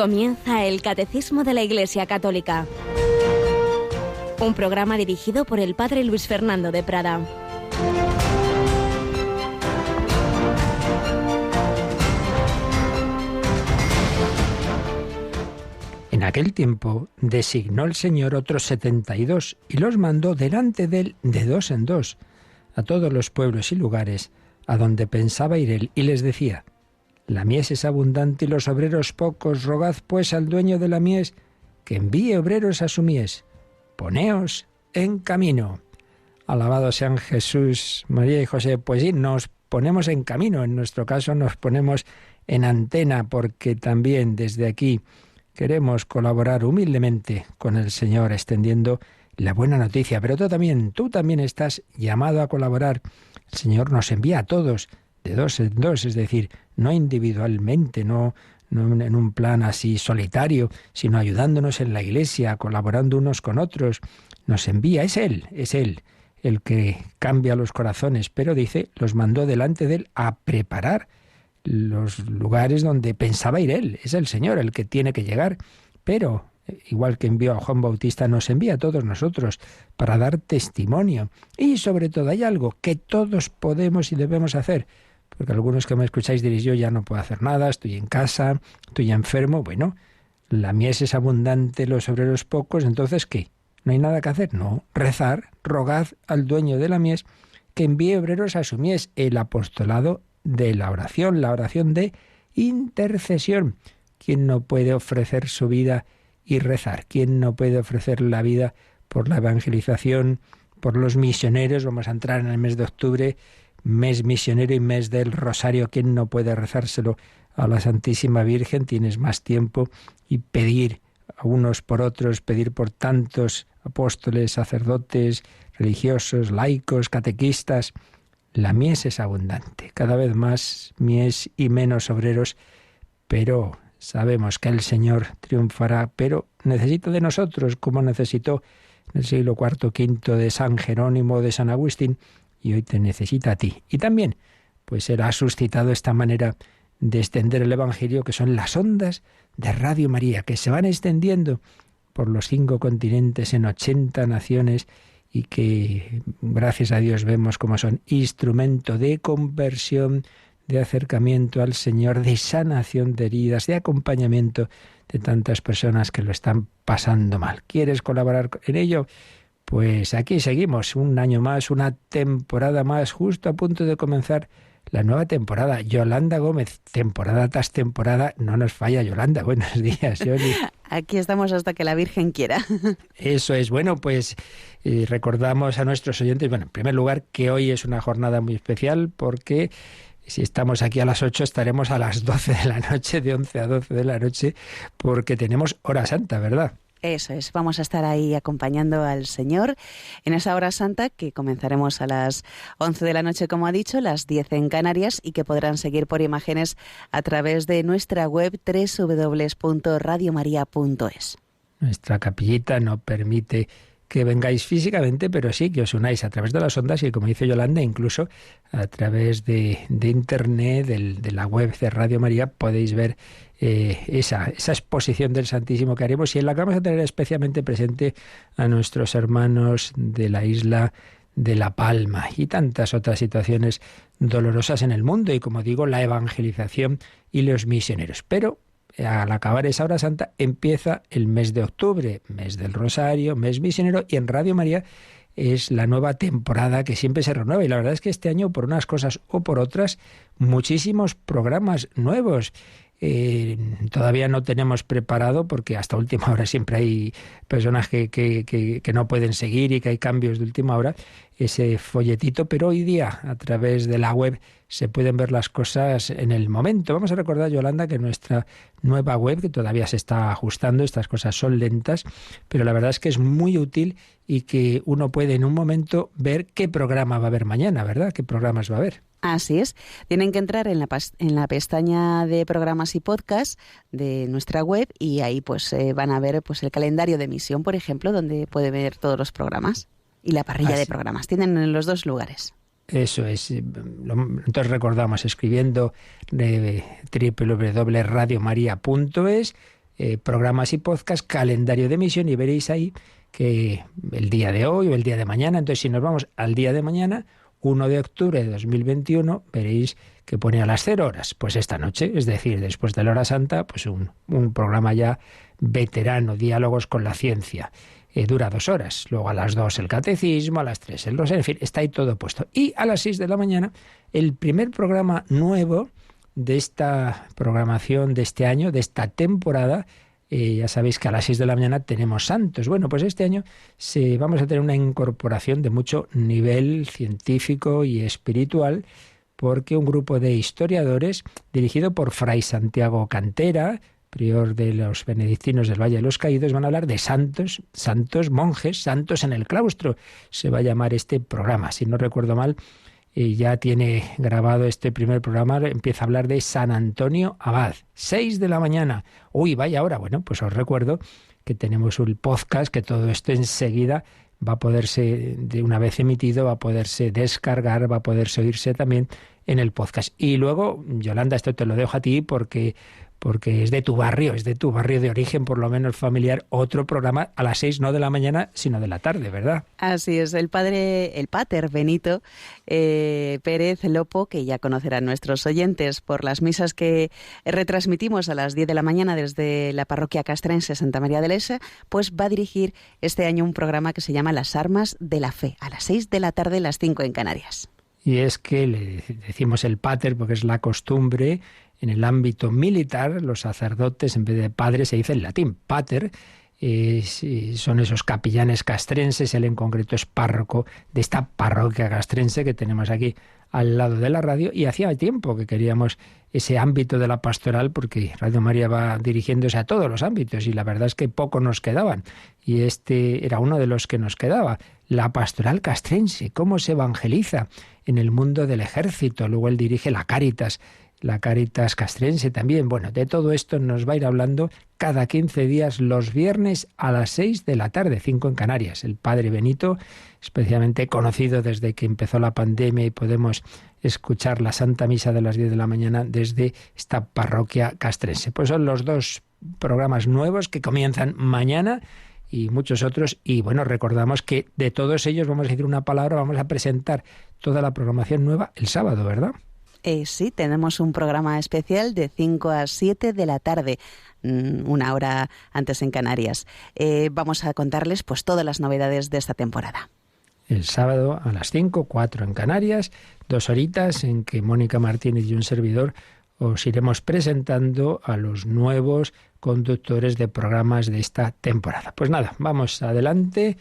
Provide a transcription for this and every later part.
Comienza el Catecismo de la Iglesia Católica, un programa dirigido por el Padre Luis Fernando de Prada. En aquel tiempo designó el Señor otros 72 y los mandó delante de él de dos en dos a todos los pueblos y lugares a donde pensaba ir él, y les decía: la mies es abundante y los obreros pocos, rogad pues al dueño de la mies que envíe obreros a su mies. Poneos en camino. Alabado sean Jesús, María y José. Pues sí, nos ponemos en camino, en nuestro caso nos ponemos en antena, porque también desde aquí queremos colaborar humildemente con el Señor, extendiendo la buena noticia. Pero tú también estás llamado a colaborar. El Señor nos envía a todos, de dos en dos, es decir, no individualmente, no en un plan así solitario, sino ayudándonos en la Iglesia, colaborando unos con otros. Nos envía, es Él el que cambia los corazones, pero dice, los mandó delante de Él a preparar los lugares donde pensaba ir Él. Es el Señor el que tiene que llegar, pero igual que envió a Juan Bautista, nos envía a todos nosotros para dar testimonio. Y sobre todo hay algo que todos podemos y debemos hacer, porque algunos que me escucháis diréis: yo ya no puedo hacer nada, estoy en casa, estoy enfermo. Bueno, la mies es abundante, los obreros pocos, entonces ¿qué? ¿No hay nada que hacer? No, rezar, rogad al dueño de la mies que envíe obreros a su mies. El apostolado de la oración de intercesión. ¿Quién no puede ofrecer su vida y rezar? ¿Quién no puede ofrecer la vida por la evangelización, por los misioneros? Vamos a entrar en el mes de octubre, mes misionero y mes del Rosario. ¿Quién no puede rezárselo a la Santísima Virgen? Tienes más tiempo y pedir a unos por otros, pedir por tantos apóstoles, sacerdotes, religiosos, laicos, catequistas. La mies es abundante, cada vez más mies y menos obreros, pero sabemos que el Señor triunfará, pero necesita de nosotros, como necesitó en el siglo IV, V de San Jerónimo, de San Agustín, y hoy te necesita a ti. Y también, pues Él ha suscitado esta manera de extender el Evangelio, que son las ondas de Radio María, que se van extendiendo por los 5 continentes, en 80 naciones, y que, gracias a Dios, vemos cómo son instrumento de conversión, de acercamiento al Señor, de sanación de heridas, de acompañamiento de tantas personas que lo están pasando mal. ¿Quieres colaborar en ello? Pues aquí seguimos, un año más, una temporada más, justo a punto de comenzar la nueva temporada. Yolanda Gómez, temporada tras temporada, no nos falla Yolanda. Buenos días, Yoli. Aquí estamos hasta que la Virgen quiera. Eso es. Bueno, pues recordamos a nuestros oyentes, bueno, en primer lugar, que hoy es una jornada muy especial, porque si estamos aquí a las 8, estaremos a las 12 de la noche, de 11 a 12 de la noche, porque tenemos hora santa, ¿verdad? Eso es, vamos a estar ahí acompañando al Señor en esa hora santa, que comenzaremos a las 11 de la noche, como ha dicho, las 10 en Canarias, y que podrán seguir por imágenes a través de nuestra web www.radiomaria.es. Nuestra capillita no permite que vengáis físicamente, pero sí que os unáis a través de las ondas y, como dice Yolanda, incluso a través de internet, de la web de Radio María, podéis ver esa exposición del Santísimo que haremos, y en la que vamos a tener especialmente presente a nuestros hermanos de la isla de La Palma y tantas otras situaciones dolorosas en el mundo, y, como digo, la evangelización y los misioneros. Pero al acabar esa hora santa empieza el mes de octubre, mes del Rosario, mes misionero, y en Radio María es la nueva temporada que siempre se renueva. Y la verdad es que este año, por unas cosas o por otras, muchísimos programas nuevos. Todavía no tenemos preparado, porque hasta última hora siempre hay personas que no pueden seguir y que hay cambios de última hora, ese folletito, pero hoy día a través de la web se pueden ver las cosas en el momento. Vamos a recordar, Yolanda, que nuestra nueva web, que todavía se está ajustando, estas cosas son lentas, pero la verdad es que es muy útil, y que uno puede en un momento ver qué programa va a haber mañana, ¿verdad? ¿Qué programas va a haber? Así es. Tienen que entrar en la pestaña de programas y podcast de nuestra web, y ahí pues van a ver pues el calendario de emisión, por ejemplo, donde puede ver todos los programas, y la parrilla de programas. Tienen en los dos lugares. Eso es. Entonces recordamos, escribiendo www.radiomaria.es, programas y podcast, calendario de emisión, y veréis ahí que el día de hoy o el día de mañana, entonces si nos vamos al día de mañana, 1 de octubre de 2021, veréis que pone a las 0 horas, pues esta noche, es decir, después de la hora santa, pues un programa ya veterano, diálogos con la ciencia. Dura 2 horas, luego a las 2 el catecismo, a las 3 el rosario, en fin, está ahí todo puesto. Y a las 6 de la mañana, el primer programa nuevo de esta programación de este año, de esta temporada. Ya sabéis que a las 6 de la mañana tenemos santos. Bueno, pues este año vamos a tener una incorporación de mucho nivel científico y espiritual, porque un grupo de historiadores, dirigido por Fray Santiago Cantera, prior de los benedictinos del Valle de los Caídos, van a hablar de santos, monjes, santos en el claustro. Se va a llamar este programa. Si no recuerdo mal, ya tiene grabado este primer programa, empieza a hablar de San Antonio Abad. 6 de la mañana. Uy, vaya hora. Bueno, pues os recuerdo que tenemos un podcast, que todo esto enseguida va a poderse, de una vez emitido, va a poderse descargar, va a poderse oírse también en el podcast. Y luego, Yolanda, esto te lo dejo a ti porque es de tu barrio de origen, por lo menos familiar, otro programa a las 6, no de la mañana, sino de la tarde, ¿verdad? Así es, el pater Benito Pérez Lopo, que ya conocerán nuestros oyentes por las misas que retransmitimos a las 10 de la mañana desde la parroquia castrense Santa María de Lesa, pues va a dirigir este año un programa que se llama Las Armas de la Fe, a las 6 de la tarde, las 5 en Canarias. Y es que le decimos el pater porque es la costumbre. En el ámbito militar, los sacerdotes, en vez de padre, se dice en latín pater. Son esos capellanes castrenses. Él en concreto es párroco de esta parroquia castrense que tenemos aquí al lado de la radio, y hacía tiempo que queríamos ese ámbito de la pastoral, porque Radio María va dirigiéndose a todos los ámbitos y la verdad es que poco nos quedaban, y este era uno de los que nos quedaba. La pastoral castrense, cómo se evangeliza en el mundo del ejército. Luego él dirige la Cáritas castrense también. Bueno, de todo esto nos va a ir hablando cada 15 días, los viernes a las 6 de la tarde, 5 en Canarias. El padre Benito, especialmente conocido desde que empezó la pandemia y podemos escuchar la Santa Misa de las 10 de la mañana desde esta parroquia castrense. Pues son los 2 programas nuevos que comienzan mañana y muchos otros. Y bueno, recordamos que de todos ellos vamos a decir una palabra, vamos a presentar toda la programación nueva el sábado, ¿verdad? Sí, tenemos un programa especial de 5 a 7 de la tarde, 1 hora antes en Canarias. Vamos a contarles pues todas las novedades de esta temporada. El sábado a las 5, 4 en Canarias, 2 horitas en que Mónica Martínez y un servidor os iremos presentando a los nuevos conductores de programas de esta temporada. Pues nada, vamos adelante,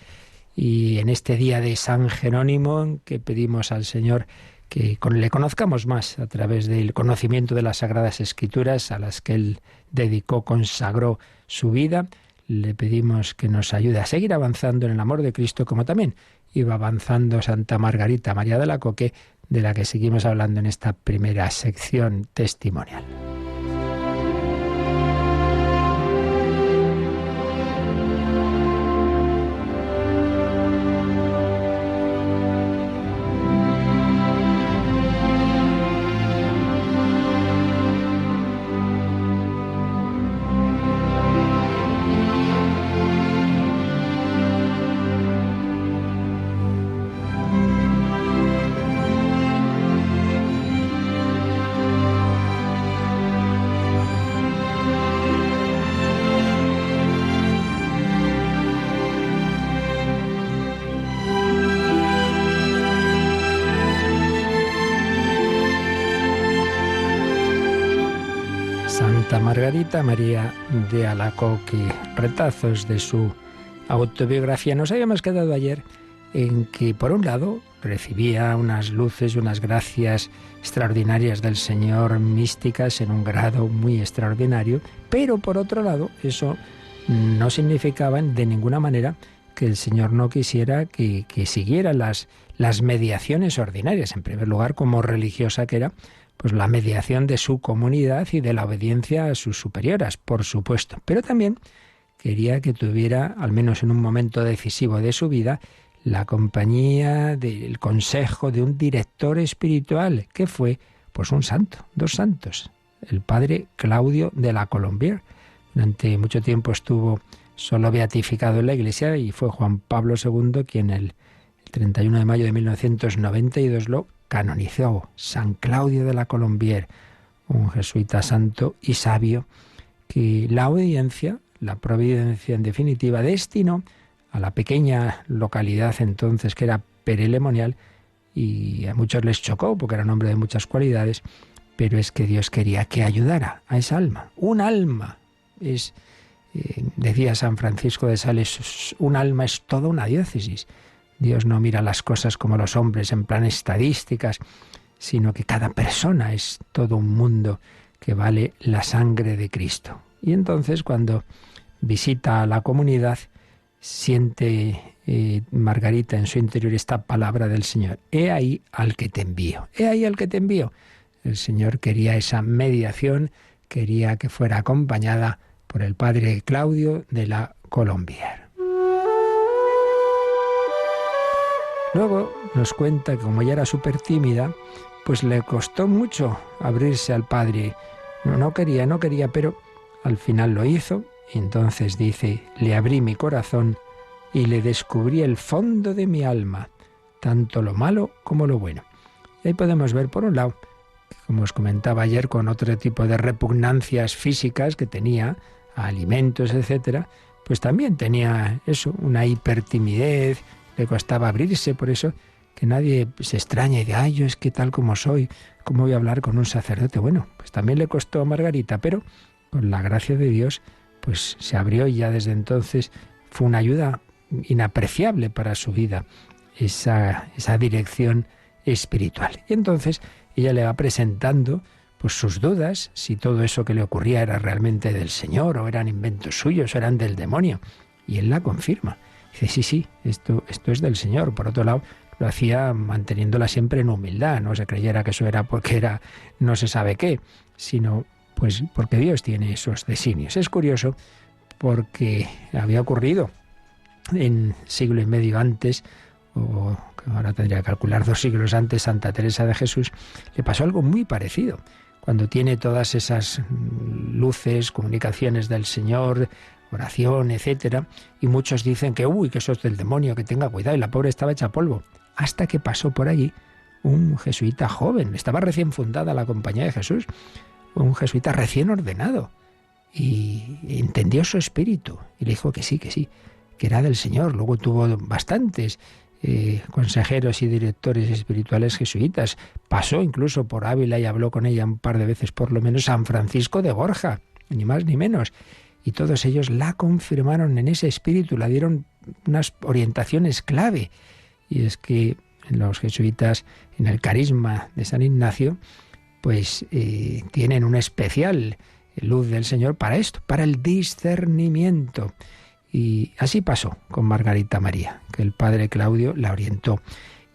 y en este día de San Jerónimo, en que pedimos al Señor que le conozcamos más a través del conocimiento de las Sagradas Escrituras, a las que él consagró su vida, le pedimos que nos ayude a seguir avanzando en el amor de Cristo, como también iba avanzando Santa Margarita María de Alacoque, de la que seguimos hablando en esta primera sección testimonial. Santa Margarita María de Alacoque, retazos de su autobiografía. Nos habíamos quedado ayer en que, por un lado, recibía unas luces, unas gracias extraordinarias del Señor, místicas en un grado muy extraordinario, pero por otro lado, eso no significaba de ninguna manera que el Señor no quisiera que siguiera las mediaciones ordinarias. En primer lugar, como religiosa que era, pues la mediación de su comunidad y de la obediencia a sus superioras, por supuesto. Pero también quería que tuviera, al menos en un momento decisivo de su vida, la compañía del consejo de un director espiritual, que fue pues un santo, 2 santos. El padre Claudio de la Colombière, Durante mucho tiempo estuvo solo beatificado en la Iglesia y fue Juan Pablo II quien el 31 de mayo de 1992 lo canonizó. San Claudio de la Colombière, un jesuita santo y sabio que la obediencia, la providencia en definitiva, destinó a la pequeña localidad entonces que era Pere-le-Monial, y a muchos les chocó porque era un hombre de muchas cualidades, pero es que Dios quería que ayudara a esa alma. Un alma es, decía San Francisco de Sales, un alma es toda una diócesis. Dios no mira las cosas como los hombres en plan estadísticas, sino que cada persona es todo un mundo que vale la sangre de Cristo. Y entonces cuando visita a la comunidad, siente Margarita en su interior esta palabra del Señor: he ahí al que te envío, he ahí al que te envío. El Señor quería esa mediación, quería que fuera acompañada por el padre Claudio de la Colombière. Luego nos cuenta que como ella era súper tímida, pues le costó mucho abrirse al padre. No quería, pero al final lo hizo. Y entonces dice: le abrí mi corazón y le descubrí el fondo de mi alma, tanto lo malo como lo bueno. Y ahí podemos ver, por un lado, como os comentaba ayer, con otro tipo de repugnancias físicas que tenía a alimentos, etcétera, pues también tenía eso, una hipertimidez, le costaba abrirse, por eso que nadie se extrañe de: ay, yo es que tal como soy, ¿cómo voy a hablar con un sacerdote? Bueno, pues también le costó a Margarita, pero con la gracia de Dios, pues se abrió, y ya desde entonces fue una ayuda inapreciable para su vida, esa dirección espiritual. Y entonces ella le va presentando pues sus dudas, si todo eso que le ocurría era realmente del Señor, o eran inventos suyos, o eran del demonio. Y él la confirma. Dice: sí, esto es del Señor. Por otro lado, lo hacía manteniéndola siempre en humildad, no se creyera que eso era porque era no se sabe qué, sino pues porque Dios tiene esos designios. Es curioso porque había ocurrido en siglo y medio antes, o ahora tendría que calcular 2 siglos antes, Santa Teresa de Jesús, le pasó algo muy parecido. Cuando tiene todas esas luces, comunicaciones del Señor, oración, etcétera, y muchos dicen que eso es del demonio, que tenga cuidado, y la pobre estaba hecha polvo. Hasta que pasó por allí un jesuita joven, estaba recién fundada la Compañía de Jesús, un jesuita recién ordenado, y entendió su espíritu, y le dijo que sí, que era del Señor. Luego tuvo bastantes consejeros y directores espirituales jesuitas. Pasó incluso por Ávila y habló con ella un par de veces, por lo menos, San Francisco de Borja, ni más ni menos. Y todos ellos la confirmaron en ese espíritu, la dieron unas orientaciones clave. Y es que los jesuitas, en el carisma de San Ignacio, pues tienen una especial luz del Señor para esto, para el discernimiento. Y así pasó con Margarita María, que el padre Claudio la orientó.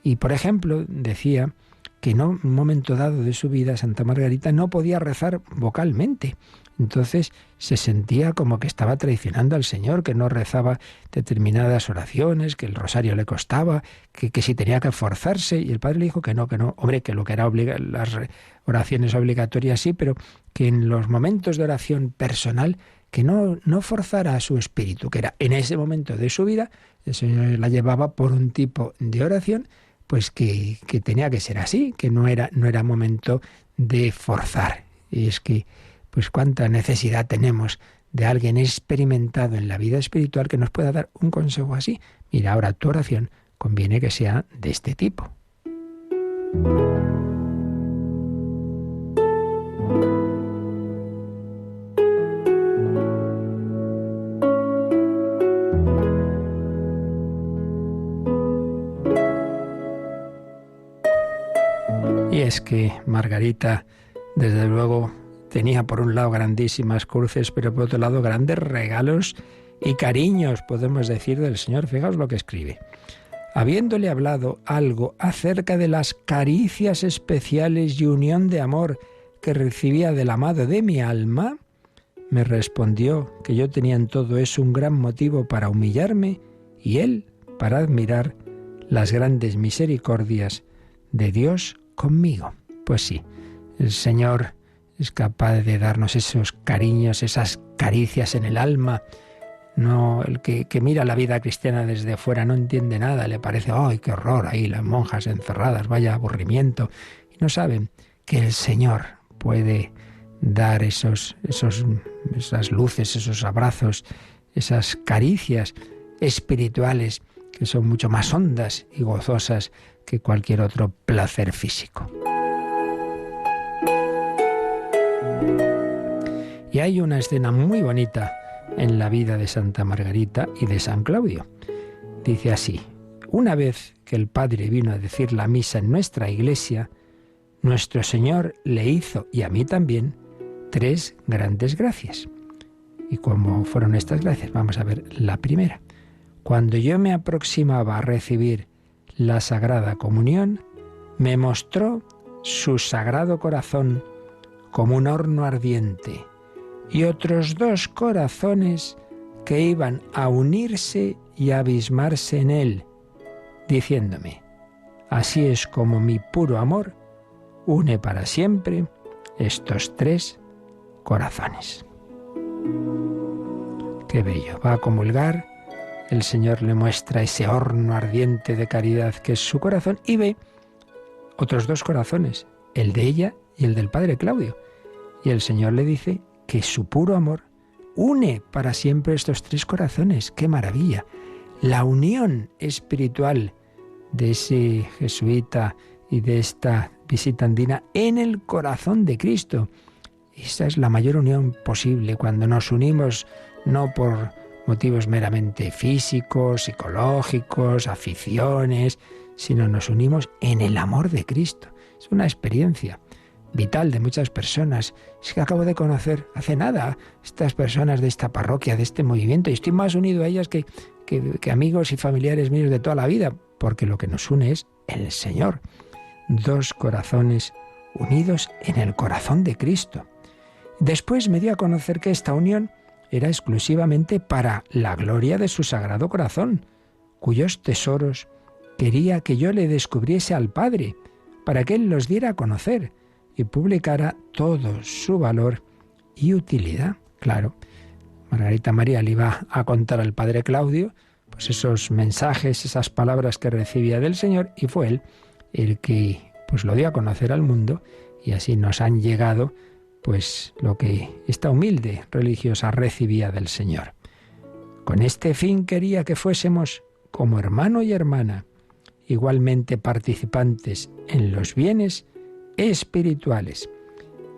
Y, por ejemplo, decía que en un momento dado de su vida Santa Margarita no podía rezar vocalmente. Entonces se sentía como que estaba traicionando al Señor, que no rezaba determinadas oraciones, que el rosario le costaba, que si tenía que forzarse. Y el padre le dijo que no, hombre, que lo que era las oraciones obligatorias sí, pero que en los momentos de oración personal que no forzara a su espíritu, que era en ese momento de su vida, el Señor la llevaba por un tipo de oración, pues que tenía que ser así, que no era momento de forzar. Y es que, pues cuánta necesidad tenemos de alguien experimentado en la vida espiritual que nos pueda dar un consejo así. Mira, ahora tu oración conviene que sea de este tipo. Y es que Margarita, desde luego, tenía por un lado grandísimas cruces, pero por otro lado grandes regalos y cariños, podemos decir, del Señor. Fijaos lo que escribe. Habiéndole hablado algo acerca de las caricias especiales y unión de amor que recibía del amado de mi alma, me respondió que yo tenía en todo eso un gran motivo para humillarme y él para admirar las grandes misericordias de Dios conmigo. Pues sí, el Señor es capaz de darnos esos cariños, esas caricias en el alma. No, el que mira la vida cristiana desde fuera no entiende nada, le parece, ¡ay, qué horror! Ahí las monjas encerradas, vaya aburrimiento. Y no saben que el Señor puede dar esas luces, esos abrazos, esas caricias espirituales que son mucho más hondas y gozosas que cualquier otro placer físico. Y hay una escena muy bonita en la vida de Santa Margarita y de San Claudio. Dice así: una vez que el Padre vino a decir la misa en nuestra iglesia, nuestro Señor le hizo, y a mí también, 3 grandes gracias. ¿Y cómo fueron estas gracias? Vamos a ver la primera. Cuando yo me aproximaba a recibir la Sagrada Comunión, me mostró su Sagrado Corazón como un horno ardiente, y otros 2 corazones que iban a unirse y a abismarse en él, diciéndome: así es como mi puro amor une para siempre estos 3 corazones. Qué bello. Va a comulgar, el Señor le muestra ese horno ardiente de caridad que es su corazón y ve otros 2 corazones, el de ella y el del Padre Claudio. Y el Señor le dice que su puro amor une para siempre estos 3 corazones. ¡Qué maravilla! La unión espiritual de ese jesuita y de esta visitandina en el corazón de Cristo. Esa es la mayor unión posible, cuando nos unimos no por motivos meramente físicos, psicológicos, aficiones, sino nos unimos en el amor de Cristo. Es una experiencia vital de muchas personas. Es que acabo de conocer hace nada estas personas de esta parroquia, de este movimiento, y estoy más unido a ellas que amigos y familiares míos de toda la vida, porque lo que nos une es el Señor. 2 corazones unidos en el corazón de Cristo. Después me dio a conocer que esta unión era exclusivamente para la gloria de su Sagrado Corazón, cuyos tesoros quería que yo le descubriese al Padre, para que Él los diera a conocer y publicara todo su valor y utilidad. Claro, Margarita María le iba a contar al Padre Claudio pues esos mensajes, esas palabras que recibía del Señor, y fue él el que pues lo dio a conocer al mundo, y así nos han llegado pues lo que esta humilde religiosa recibía del Señor. Con este fin quería que fuésemos como hermano y hermana, igualmente participantes en los bienes espirituales,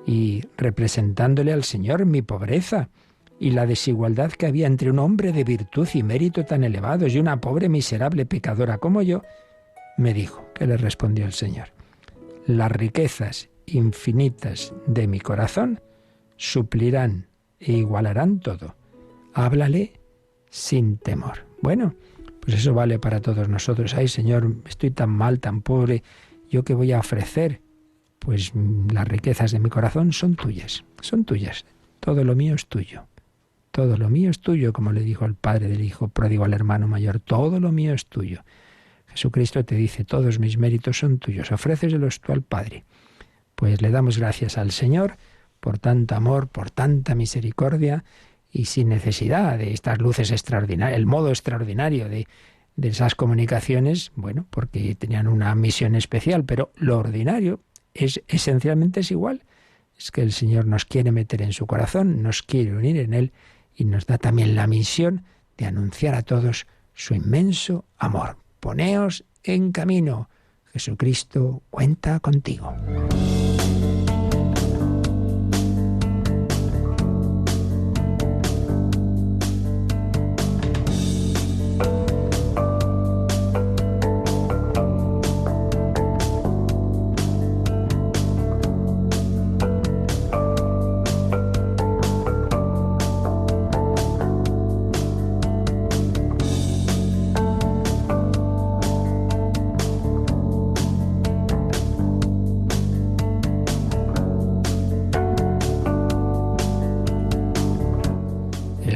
y representándole al Señor mi pobreza y la desigualdad que había entre un hombre de virtud y mérito tan elevados y una pobre miserable pecadora como yo, me dijo, ¿qué le respondió el Señor? Las riquezas infinitas de mi corazón suplirán e igualarán todo. Háblale sin temor. Bueno, pues eso vale para todos nosotros. Ay, Señor, estoy tan mal, tan pobre, ¿yo qué voy a ofrecer? Pues las riquezas de mi corazón son tuyas, son tuyas. Todo lo mío es tuyo. Todo lo mío es tuyo, como le dijo el padre del hijo pródigo al hermano mayor. Todo lo mío es tuyo. Jesucristo te dice, todos mis méritos son tuyos, ofréceselos tú al Padre. Pues le damos gracias al Señor por tanto amor, por tanta misericordia, y sin necesidad de estas luces extraordinarias, el modo extraordinario de esas comunicaciones, bueno, porque tenían una misión especial, pero lo ordinario esencialmente es igual. Es que el Señor nos quiere meter en su corazón, nos quiere unir en Él, y nos da también la misión de anunciar a todos su inmenso amor. Poneos en camino. Jesucristo cuenta contigo.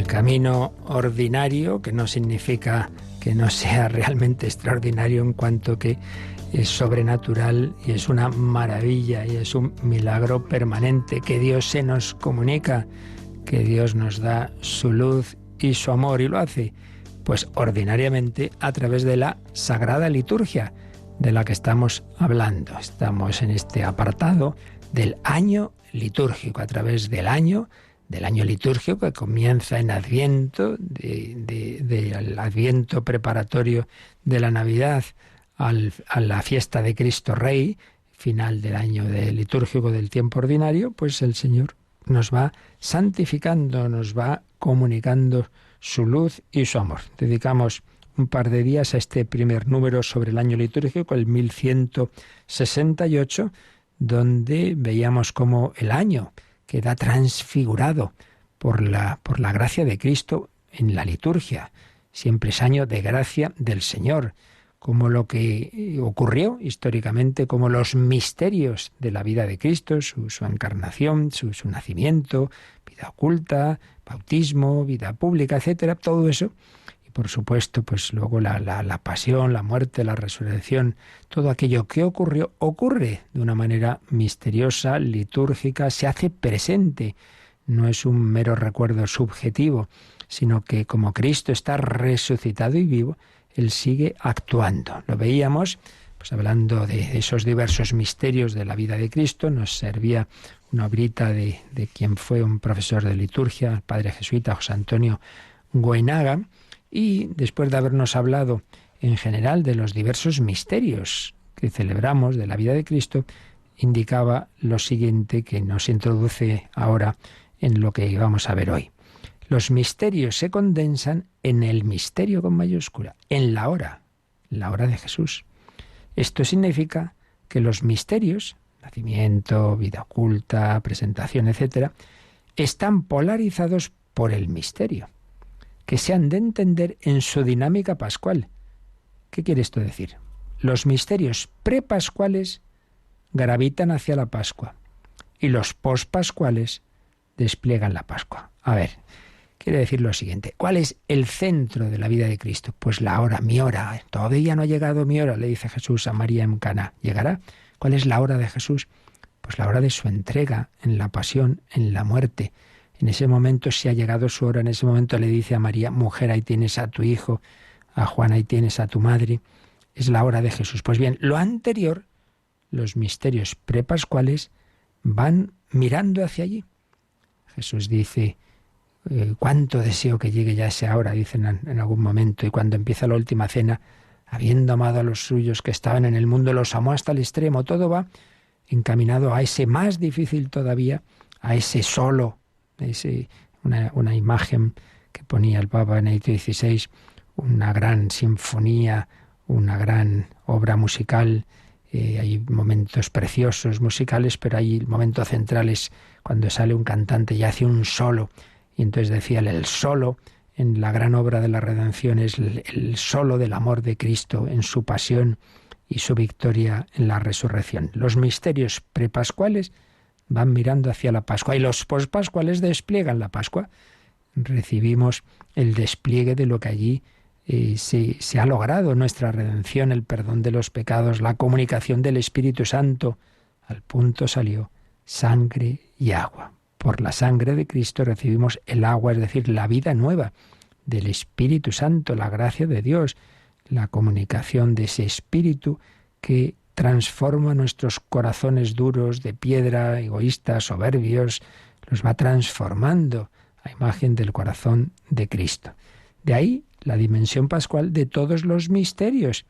Camino ordinario, que no significa que no sea realmente extraordinario en cuanto que es sobrenatural y es una maravilla y es un milagro permanente, que Dios se nos comunica, que Dios nos da su luz y su amor, y lo hace pues ordinariamente a través de la Sagrada Liturgia, de la que estamos hablando. Estamos en este apartado del año litúrgico, a través del año litúrgico que comienza en Adviento, del Adviento preparatorio de la Navidad a la fiesta de Cristo Rey, final del año litúrgico del tiempo ordinario, pues el Señor nos va santificando, nos va comunicando su luz y su amor. Dedicamos un par de días a este primer número sobre el año litúrgico, el 1168, donde veíamos cómo el año queda transfigurado por la gracia de Cristo en la liturgia. Siempre es año de gracia del Señor, como lo que ocurrió históricamente, como los misterios de la vida de Cristo, su encarnación, su nacimiento, vida oculta, bautismo, vida pública, etcétera, todo eso. Y por supuesto, pues luego la pasión, la muerte, la resurrección, todo aquello que ocurre de una manera misteriosa, litúrgica, se hace presente. No es un mero recuerdo subjetivo, sino que como Cristo está resucitado y vivo, Él sigue actuando. Lo veíamos, pues hablando de esos diversos misterios de la vida de Cristo. Nos servía una obrita de quien fue un profesor de liturgia, el padre jesuita José Antonio Goenaga, y después de habernos hablado en general de los diversos misterios que celebramos de la vida de Cristo, indicaba lo siguiente que nos introduce ahora en lo que vamos a ver hoy. Los misterios se condensan en el misterio con mayúscula, en la hora de Jesús. Esto significa que los misterios, nacimiento, vida oculta, presentación, etcétera, están polarizados por el misterio, que se han de entender en su dinámica pascual. ¿Qué quiere esto decir? Los misterios prepascuales gravitan hacia la Pascua y los pospascuales despliegan la Pascua. A ver, quiere decir lo siguiente. ¿Cuál es el centro de la vida de Cristo? Pues la hora, mi hora. Todavía no ha llegado mi hora, le dice Jesús a María en Caná. ¿Llegará? ¿Cuál es la hora de Jesús? Pues la hora de su entrega, en la pasión, en la muerte. En ese momento, si ha llegado su hora, en ese momento le dice a María, mujer, ahí tienes a tu hijo, a Juan, ahí tienes a tu madre. Es la hora de Jesús. Pues bien, lo anterior, los misterios prepascuales, van mirando hacia allí. Jesús dice, cuánto deseo que llegue ya esa hora, dicen en algún momento, y cuando empieza la última cena, habiendo amado a los suyos que estaban en el mundo, los amó hasta el extremo. Todo va encaminado a ese más difícil todavía, a ese solo, una imagen que ponía el Papa Benedicto XVI, una gran sinfonía, una gran obra musical. Hay momentos preciosos musicales, pero hay el momento central es cuando sale un cantante y hace un solo. Y entonces decía, el solo en la gran obra de la redención es el solo del amor de Cristo en su pasión y su victoria en la resurrección. Los misterios prepascuales van mirando hacia la Pascua y los pospascuales despliegan la Pascua. Recibimos el despliegue de lo que allí se ha logrado, nuestra redención, el perdón de los pecados, la comunicación del Espíritu Santo. Al punto salió sangre y agua. Por la sangre de Cristo recibimos el agua, es decir, la vida nueva del Espíritu Santo, la gracia de Dios, la comunicación de ese Espíritu que transforma nuestros corazones duros de piedra, egoístas, soberbios, los va transformando a imagen del corazón de Cristo. De ahí la dimensión pascual de todos los misterios,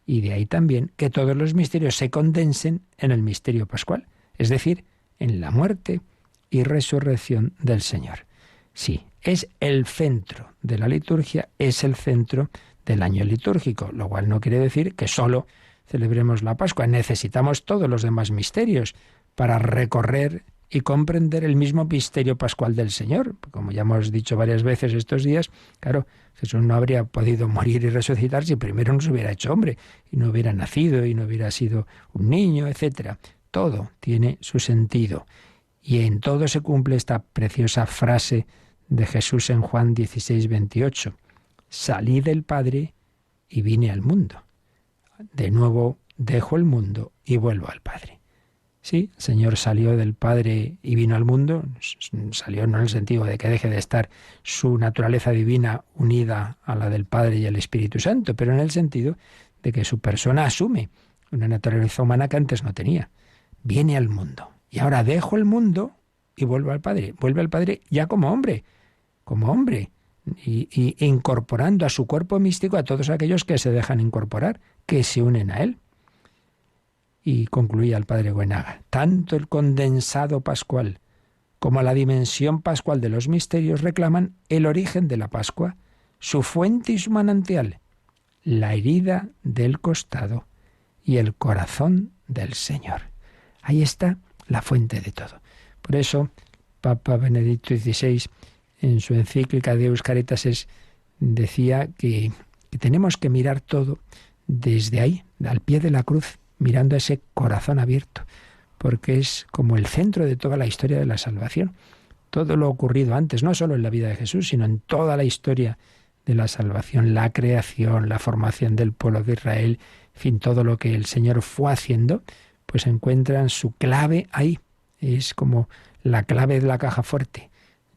y de ahí también que todos los misterios se condensen en el misterio pascual, es decir, en la muerte y resurrección del Señor. Sí, es el centro de la liturgia, es el centro del año litúrgico, lo cual no quiere decir que solo celebremos la Pascua. Necesitamos todos los demás misterios para recorrer y comprender el mismo misterio pascual del Señor. Como ya hemos dicho varias veces estos días, claro, Jesús no habría podido morir y resucitar si primero no se hubiera hecho hombre, y no hubiera nacido, y no hubiera sido un niño, etc. Todo tiene su sentido. Y en todo se cumple esta preciosa frase de Jesús en Juan 16, 28. Salí del Padre y vine al mundo. De nuevo dejo el mundo y vuelvo al Padre. Sí, el Señor salió del Padre y vino al mundo. Salió no en el sentido de que deje de estar su naturaleza divina unida a la del Padre y el Espíritu Santo, pero en el sentido de que su persona asume una naturaleza humana que antes no tenía. Viene al mundo. Y ahora dejo el mundo y vuelvo al Padre. Vuelve al Padre ya como hombre. Y incorporando a su cuerpo místico a todos aquellos que se dejan incorporar, que se unen a Él. Y concluía el padre Goenaga, tanto el condensado pascual como la dimensión pascual de los misterios reclaman el origen de la Pascua, su fuente y su manantial, la herida del costado y el corazón del Señor. Ahí está la fuente de todo. Por eso, Papa Benedicto XVI, en su encíclica Deus Caritatis, decía que tenemos que mirar todo desde ahí, al pie de la cruz, mirando ese corazón abierto, porque es como el centro de toda la historia de la salvación. Todo lo ocurrido antes, no solo en la vida de Jesús, sino en toda la historia de la salvación, la creación, la formación del pueblo de Israel, en fin, todo lo que el Señor fue haciendo, pues encuentran su clave ahí. Es como la clave de la caja fuerte.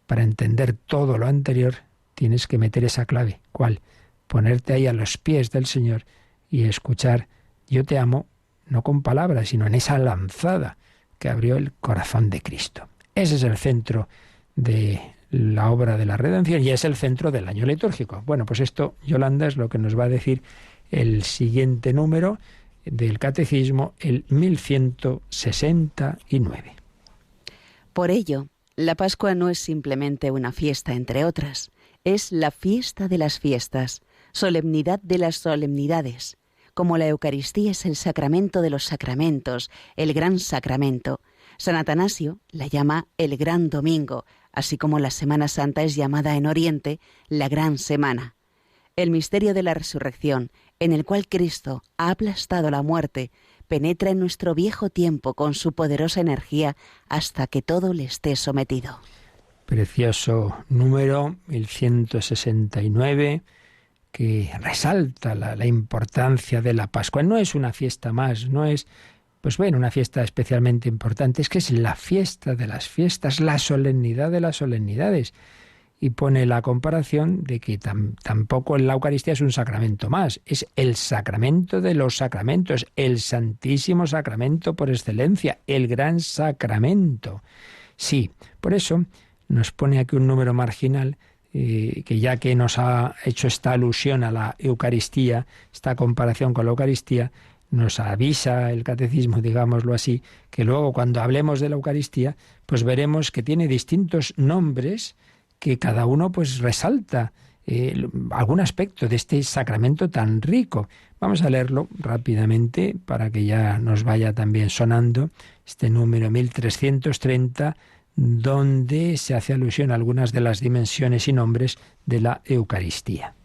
Para entender todo lo anterior, tienes que meter esa clave. ¿Cuál? Ponerte ahí a los pies del Señor y escuchar, yo te amo, no con palabras, sino en esa lanzada que abrió el corazón de Cristo. Ese es el centro de la obra de la redención y es el centro del año litúrgico. Bueno, pues esto, Yolanda, es lo que nos va a decir el siguiente número del Catecismo, el 1169. Por ello, la Pascua no es simplemente una fiesta entre otras, es la fiesta de las fiestas, solemnidad de las solemnidades. Como la Eucaristía es el sacramento de los sacramentos, el gran sacramento, San Atanasio la llama el Gran Domingo, así como la Semana Santa es llamada en Oriente la Gran Semana. El misterio de la resurrección, en el cual Cristo ha aplastado la muerte, penetra en nuestro viejo tiempo con su poderosa energía hasta que todo le esté sometido. Precioso número, 1169, que resalta la importancia de la Pascua. No es una fiesta más, no es, pues bueno, una fiesta especialmente importante, es que es la fiesta de las fiestas, la solemnidad de las solemnidades. Y pone la comparación de que tampoco la Eucaristía es un sacramento más, es el sacramento de los sacramentos, el santísimo sacramento por excelencia, el gran sacramento. Sí, por eso nos pone aquí un número marginal, que ya que nos ha hecho esta alusión a la Eucaristía, esta comparación con la Eucaristía, nos avisa el catecismo, digámoslo así, que luego cuando hablemos de la Eucaristía, pues veremos que tiene distintos nombres que cada uno pues resalta algún aspecto de este sacramento tan rico. Vamos a leerlo rápidamente para que ya nos vaya también sonando este número 1330, donde se hace alusión a algunas de las dimensiones y nombres de la Eucaristía.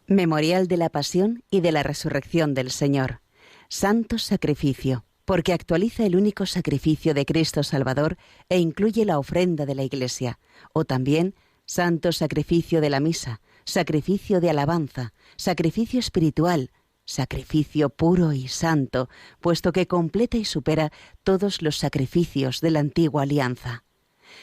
Memorial de la Pasión y de la Resurrección del Señor. Santo sacrificio, porque actualiza el único sacrificio de Cristo Salvador e incluye la ofrenda de la Iglesia, o también santo sacrificio de la misa, sacrificio de alabanza, sacrificio espiritual, sacrificio puro y santo, puesto que completa y supera todos los sacrificios de la antigua alianza.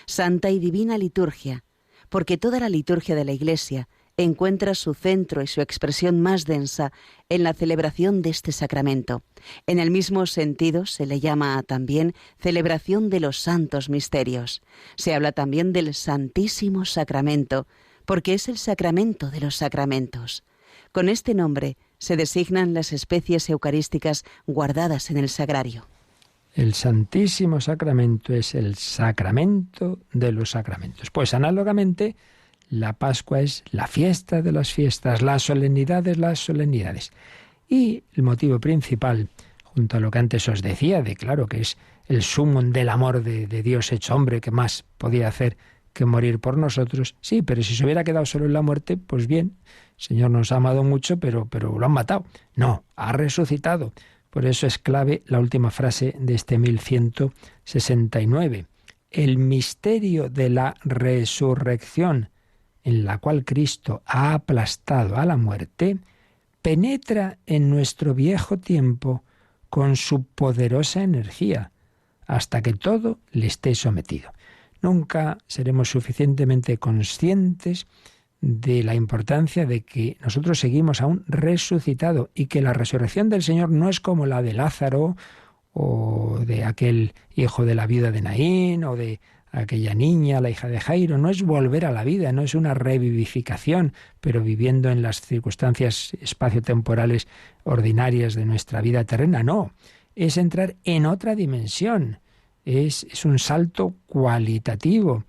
Santa y divina liturgia, porque toda la liturgia de la Iglesia encuentra su centro y su expresión más densa en la celebración de este sacramento. En el mismo sentido se le llama también celebración de los santos misterios. Se habla también del Santísimo Sacramento, porque es el sacramento de los sacramentos. Con este nombre se designan las especies eucarísticas guardadas en el sagrario. El Santísimo Sacramento es el sacramento de los sacramentos. Pues análogamente, la Pascua es la fiesta de las fiestas, la solemnidad de las solemnidades. Y el motivo principal, junto a lo que antes os decía, de claro que es el sumum del amor de Dios hecho hombre, que más podía hacer que morir por nosotros. Sí, pero si se hubiera quedado solo en la muerte, pues bien, el Señor nos ha amado mucho, pero lo han matado. No, ha resucitado. Por eso es clave la última frase de este 1169. El misterio de la resurrección, en la cual Cristo ha aplastado a la muerte, penetra en nuestro viejo tiempo con su poderosa energía, hasta que todo le esté sometido. Nunca seremos suficientemente conscientes de la importancia de que nosotros seguimos a un resucitado y que la resurrección del Señor no es como la de Lázaro o de aquel hijo de la viuda de Naín o de aquella niña, la hija de Jairo. No es volver a la vida, no es una revivificación, pero viviendo en las circunstancias espaciotemporales ordinarias de nuestra vida terrena. No, es entrar en otra dimensión. Es un salto cualitativo.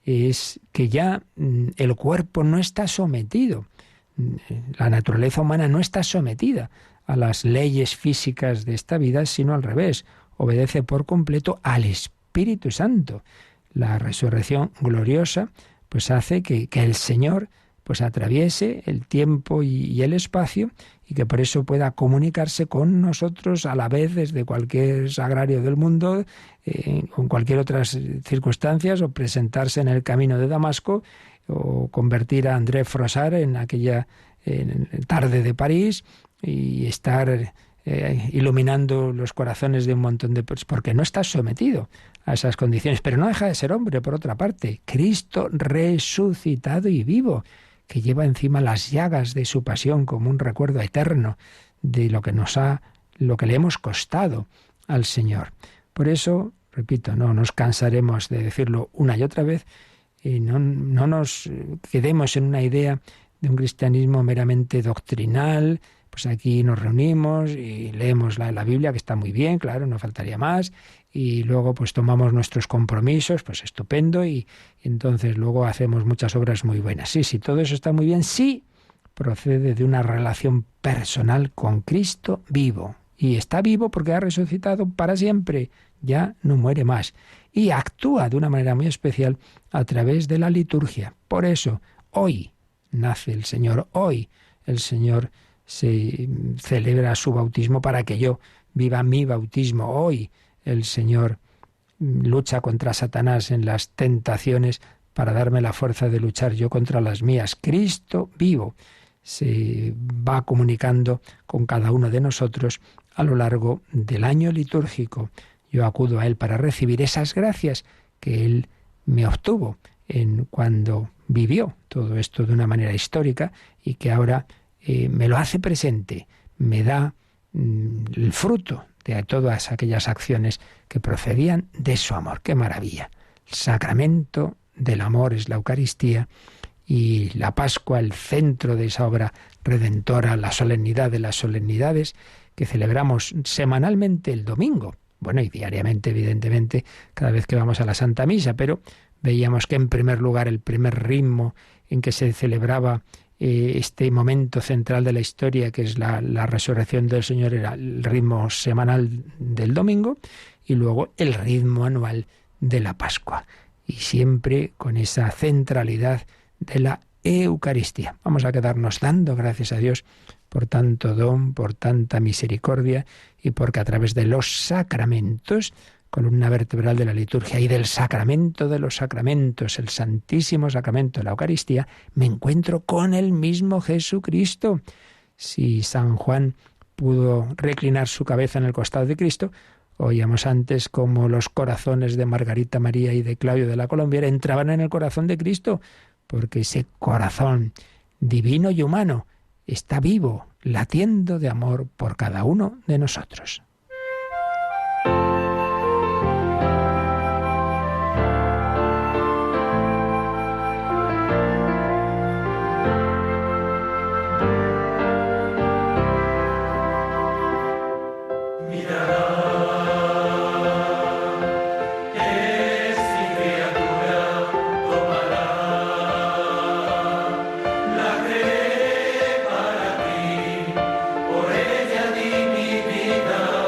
Es que ya el cuerpo no está sometido. La naturaleza humana no está sometida a las leyes físicas de esta vida, sino al revés. Obedece por completo al Espíritu Santo. La resurrección gloriosa pues hace que el Señor pues atraviese el tiempo y el espacio y que por eso pueda comunicarse con nosotros a la vez desde cualquier sagrario del mundo, con cualquier otras circunstancias, o presentarse en el camino de Damasco, o convertir a André Froissart en aquella tarde de París y estar iluminando los corazones de un montón de personas, porque no está sometido a esas condiciones, pero no deja de ser hombre, por otra parte. Cristo resucitado y vivo, que lleva encima las llagas de su pasión como un recuerdo eterno de lo que le hemos costado al Señor. Por eso, repito, no nos cansaremos de decirlo una y otra vez, y no nos quedemos en una idea de un cristianismo meramente doctrinal. Pues aquí nos reunimos y leemos la Biblia, que está muy bien, claro, no faltaría más, y luego pues tomamos nuestros compromisos, pues estupendo, y entonces luego hacemos muchas obras muy buenas. Sí, todo eso está muy bien, sí procede de una relación personal con Cristo vivo, y está vivo porque ha resucitado para siempre, ya no muere más, y actúa de una manera muy especial a través de la liturgia. Por eso, hoy nace el Señor, hoy el Señor se celebra su bautismo para que yo viva mi bautismo. Hoy el Señor lucha contra Satanás en las tentaciones para darme la fuerza de luchar yo contra las mías. Cristo vivo se va comunicando con cada uno de nosotros a lo largo del año litúrgico. Yo acudo a Él para recibir esas gracias que Él me obtuvo cuando vivió todo esto de una manera histórica y que ahora me lo hace presente, me da el fruto de todas aquellas acciones que procedían de su amor. ¡Qué maravilla! El sacramento del amor es la Eucaristía, y la Pascua, el centro de esa obra redentora, la solemnidad de las solemnidades que celebramos semanalmente el domingo. Bueno, y diariamente, evidentemente, cada vez que vamos a la Santa Misa, pero veíamos que en primer lugar el primer ritmo en que se celebraba este momento central de la historia, que es la resurrección del Señor, era el ritmo semanal del domingo y luego el ritmo anual de la Pascua. Y siempre con esa centralidad de la Eucaristía. Vamos a quedarnos dando gracias a Dios por tanto don, por tanta misericordia y porque a través de los sacramentos, columna vertebral de la liturgia y del sacramento de los sacramentos, el Santísimo Sacramento de la Eucaristía, me encuentro con el mismo Jesucristo. Si San Juan pudo reclinar su cabeza en el costado de Cristo, oíamos antes cómo los corazones de Margarita María y de Claudio de la Colombiera entraban en el corazón de Cristo, porque ese corazón divino y humano está vivo, latiendo de amor por cada uno de nosotros. Por ella di mi vida.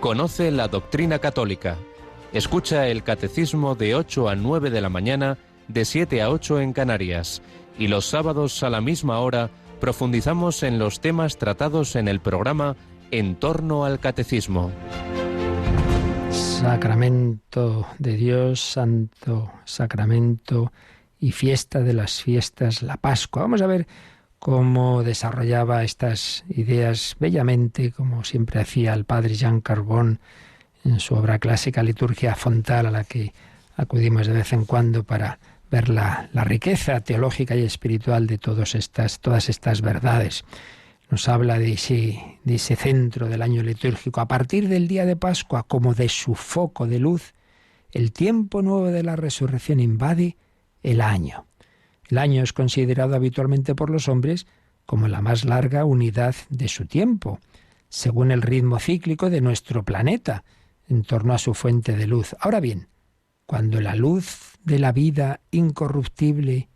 Conoce la doctrina católica. Escucha el catecismo de 8 a 9 de la mañana, de 7 a 8 en Canarias. Y los sábados a la misma hora profundizamos en los temas tratados en el programa En torno al catecismo. Sacramento de Dios, santo sacramento y fiesta de las fiestas, la Pascua. Vamos a ver cómo desarrollaba estas ideas bellamente, como siempre hacía el padre Jean Carbon en su obra clásica Liturgia Fontal, a la que acudimos de vez en cuando para ver la riqueza teológica y espiritual de todas estas verdades. Nos habla de ese centro del año litúrgico. A partir del día de Pascua, como de su foco de luz, el tiempo nuevo de la resurrección invade el año. El año es considerado habitualmente por los hombres como la más larga unidad de su tiempo, según el ritmo cíclico de nuestro planeta, en torno a su fuente de luz. Ahora bien, cuando la luz de la vida incorruptible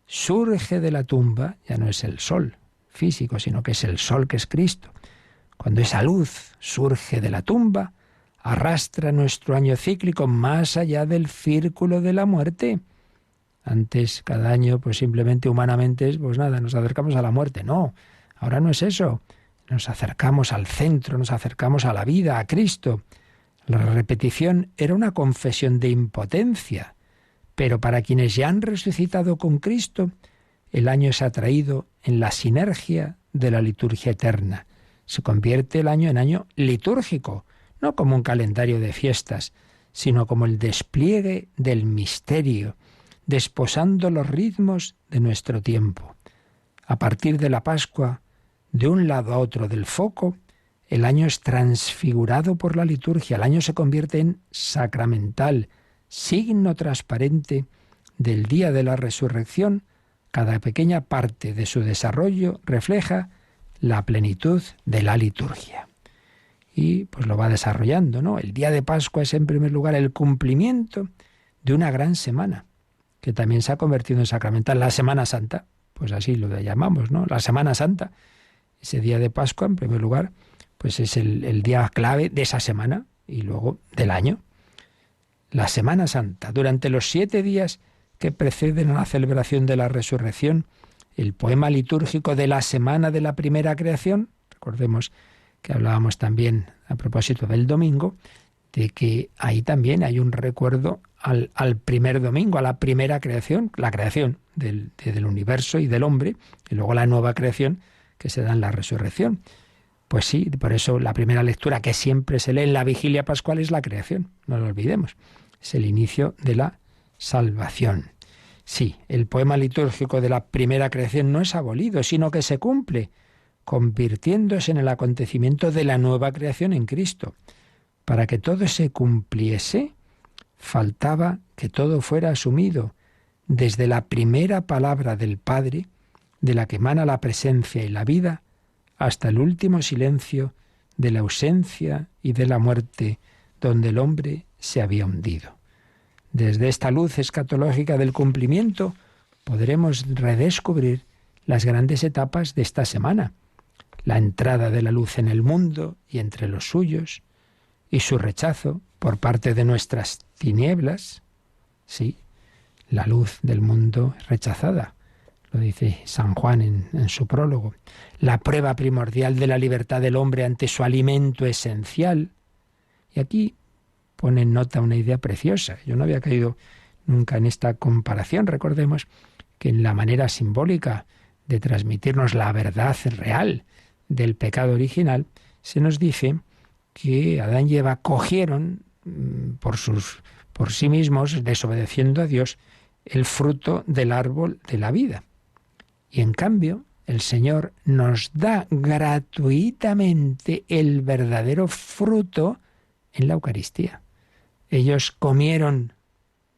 surge de la tumba, ya no es el sol físico, sino que es el sol que es Cristo. Cuando esa luz surge de la tumba, arrastra nuestro año cíclico más allá del círculo de la muerte. Antes, cada año, pues simplemente humanamente, pues nada, nos acercamos a la muerte. No, ahora no es eso. Nos acercamos al centro, nos acercamos a la vida, a Cristo. La repetición era una confesión de impotencia, pero para quienes ya han resucitado con Cristo, el año es atraído en la sinergia de la liturgia eterna. Se convierte el año en año litúrgico, no como un calendario de fiestas, sino como el despliegue del misterio, desposando los ritmos de nuestro tiempo. A partir de la Pascua, de un lado a otro del foco, el año es transfigurado por la liturgia. El año se convierte en sacramental, signo transparente del día de la resurrección. Cada pequeña parte de su desarrollo refleja la plenitud de la liturgia. Y pues lo va desarrollando, ¿no? El día de Pascua es en primer lugar el cumplimiento de una gran semana, que también se ha convertido en sacramental. La Semana Santa, pues así lo llamamos, ¿no? La Semana Santa, ese día de Pascua, en primer lugar, pues es el día clave de esa semana y luego del año. La Semana Santa, durante los 7 días que preceden a la celebración de la resurrección, el poema litúrgico de la semana de la primera creación, recordemos que hablábamos también a propósito del domingo, de que ahí también hay un recuerdo al primer domingo, a la primera creación, la creación del universo y del hombre, y luego la nueva creación que se da en la resurrección. Pues sí, por eso la primera lectura que siempre se lee en la vigilia pascual es la creación, no lo olvidemos, es el inicio de la salvación. Sí, el poema litúrgico de la primera creación no es abolido, sino que se cumple, convirtiéndose en el acontecimiento de la nueva creación en Cristo. Para que todo se cumpliese, faltaba que todo fuera asumido, desde la primera palabra del Padre, de la que emana la presencia y la vida, hasta el último silencio de la ausencia y de la muerte, donde el hombre se había hundido. Desde esta luz escatológica del cumplimiento podremos redescubrir las grandes etapas de esta semana, la entrada de la luz en el mundo y entre los suyos, y su rechazo por parte de nuestras tinieblas. Sí, la luz del mundo es rechazada, lo dice San Juan en su prólogo. La prueba primordial de la libertad del hombre ante su alimento esencial. Y aquí pone en nota una idea preciosa. Yo no había caído nunca en esta comparación. Recordemos que en la manera simbólica de transmitirnos la verdad real del pecado original, se nos dice que Adán y Eva cogieron por sí mismos, desobedeciendo a Dios, el fruto del árbol de la vida. Y en cambio, el Señor nos da gratuitamente el verdadero fruto en la Eucaristía. Ellos comieron